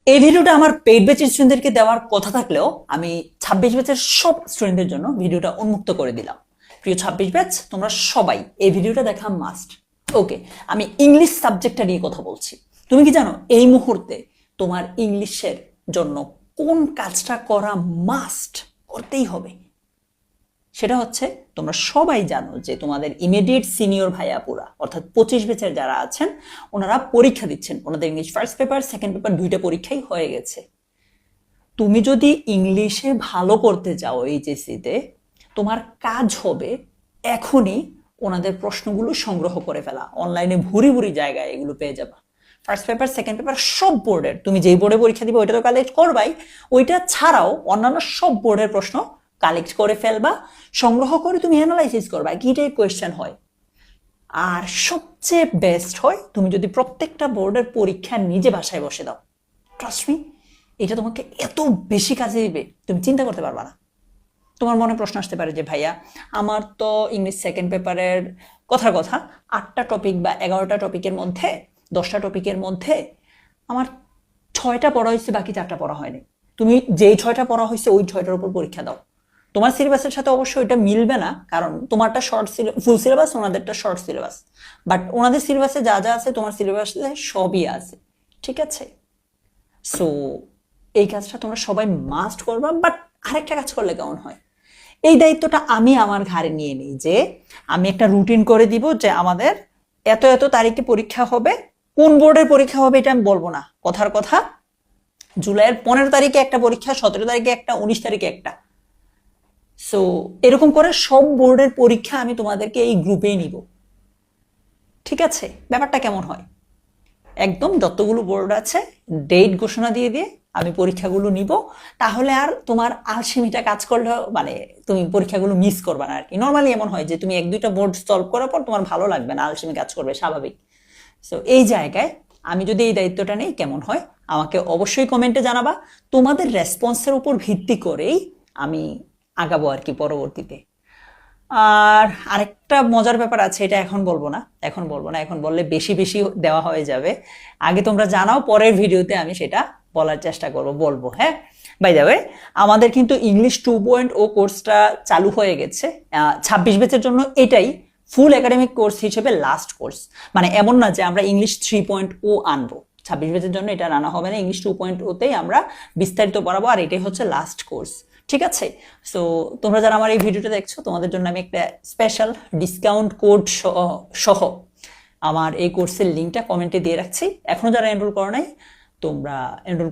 এই ভিডিওটা আমার পেইড ব্যাচের স্টুডেন্টদেরকে দেওয়ার কথা থাকলেও আমি 26 ব্যাচের সব স্টুডেন্টদের জন্য ভিডিওটা উন্মুক্ত করে দিলাম। প্রিয় 26 ব্যাচ, তোমরা সবাই এই ভিডিওটা দেখা মাস্ট। ওকে, আমি ইংলিশ সাবজেক্টটা নিয়ে কথা বলছি। তুমি কি জানো এই মুহূর্তে তোমার ইংলিশের জন্য কোন কাজটা করা মাস্ট, করতেই হবে? সেটা হচ্ছে, তোমরা সবাই জানো যে তোমাদের ইমিডিয়েট সিনিয়র ভাইয়াপুরা অর্থাৎ 25 ব্যাচের যারা আছেন ওনারা পরীক্ষা দিচ্ছেন। ওনাদের English first paper second paper দুইটা পরীক্ষাই হয়ে গেছে। তুমি যদি ইংলিশে ভালো করতে চাও এইচএসসিতে, তোমার কাজ হবে এখনই ওনাদের প্রশ্নগুলো সংগ্রহ করে ফেলা। অনলাইনে ভুরি ভুরি জায়গায় এগুলো পেয়ে যাবা। ফার্স্ট পেপার সেকেন্ড পেপার সব বোর্ডের, তুমি যেই বোর্ডে পরীক্ষা দিবে ওইটা তো কালেক্ট করবাই, ওইটা ছাড়াও অন্যান্য সব বোর্ডের প্রশ্ন কালেক্ট করে ফেলবা, সংগ্রহ করে তুমি অ্যানালাইসিস করবা কি টাইপ কোয়েশ্চেন হয়। আর সবচেয়ে বেস্ট হয় তুমি যদি প্রত্যেকটা বোর্ডের পরীক্ষা নিজে বাসায় বসে দাও। ট্রাস্ট মি, এটা তোমাকে এত বেশি কাজে দিবে তুমি চিন্তা করতে পারবা না। তোমার মনে প্রশ্ন আসতে পারে যে ভাইয়া, আমার তো ইংলিশ সেকেন্ড পেপারের কথার কথা 8টা টপিক বা 11টা টপিকের মধ্যে 10টা টপিকের মধ্যে আমার 6টা পড়া হয়েছে, বাকি 4টা পড়া হয়নি। তুমি যেই 6টা পড়া হয়েছে ওই 6টার উপর পরীক্ষা দাও। তোমার সিলেবাসের সাথে অবশ্যই এটা মিলবে না, কারণ তোমারটা ফুল সিলেবাস, ওনাদেরটা শর্ট সিলেবাস। বাট ওনাদের সিলেবাসে যা যা আছে তোমার সিলেবাসে সবই আছে, ঠিক আছে? সো এই কাজটা তোমরা সবাই মাস্ট করবা। বাট আরেকটা কাজ করলে কেমন হয়, এই দায়িত্বটা আমি আমার ঘাড়ে নিয়ে নিই যে আমি একটা রুটিন করে দিব যে আমাদের এত এত তারিখে পরীক্ষা হবে। কোন বোর্ডের পরীক্ষা হবে এটা আমি বলবো না, কথার কথা জুলাইয়ের 15 তারিখে একটা পরীক্ষা, 17 তারিখে একটা, 19 তারিখে একটা। সো এরকম করে সব বোর্ডের পরীক্ষা আমি তোমাদেরকে এই গ্রুপেই নিব, ঠিক আছে? ব্যাপারটা কেমন হয়, একদম যতগুলো বোর্ড আছে ডেট ঘোষণা দিয়ে দিয়ে আমি পরীক্ষাগুলো নিব। তাহলে আর তোমার আলসেমিটা কাজ করলেও মানে তুমি পরীক্ষাগুলো মিস করবে না আর কি। নর্মালি এমন হয় যে তুমি এক দুইটা বোর্ড সলভ করার পর তোমার ভালো লাগবে না, আলসেমি কাজ করবে, স্বাভাবিক। সো এই জায়গায় আমি যদি এই দায়িত্বটা নেই কেমন হয় আমাকে অবশ্যই কমেন্টে জানাবা। তোমাদের রেসপন্সের উপর ভিত্তি করেই আমি আগাবো আর কি পরবর্তীতে। আর আরেকটা মজার ব্যাপার আছে, এটা এখন বলবো না, এখন বললে বেশি বেশি দেওয়া হয়ে যাবে। আগে তোমরা জানাও, পরের ভিডিওতে আমি সেটা বলার চেষ্টা বলবো। হ্যাঁ, বাই দ্য ওয়ে, আমাদের কিন্তু ইংলিশ 2.0 কোর্সটা চালু হয়ে গেছে। 26 ব্যাচের জন্য এটাই ফুল একাডেমিক কোর্স হিসেবে লাস্ট কোর্স। মানে এমন না যে আমরা ইংলিশ 3.0 আনবো, 26 ব্যাচের জন্য এটা আনা হবে না। ইংলিশ 2.0তেই আমরা বিস্তারিত পড়াবো, আর এটাই হচ্ছে লাস্ট কোর্স, ঠিক আছে? সো তোমরা যারা আমার এই ভিডিওটা দেখছো তোমাদের জন্য আমি একটা স্পেশাল ডিসকাউন্ট কোড সহ আমার এই কোর্সের লিঙ্কটা কমেন্টে দিয়ে রাখছি। এখনো যারা এনরোল করো নাই তোমরা এনরোল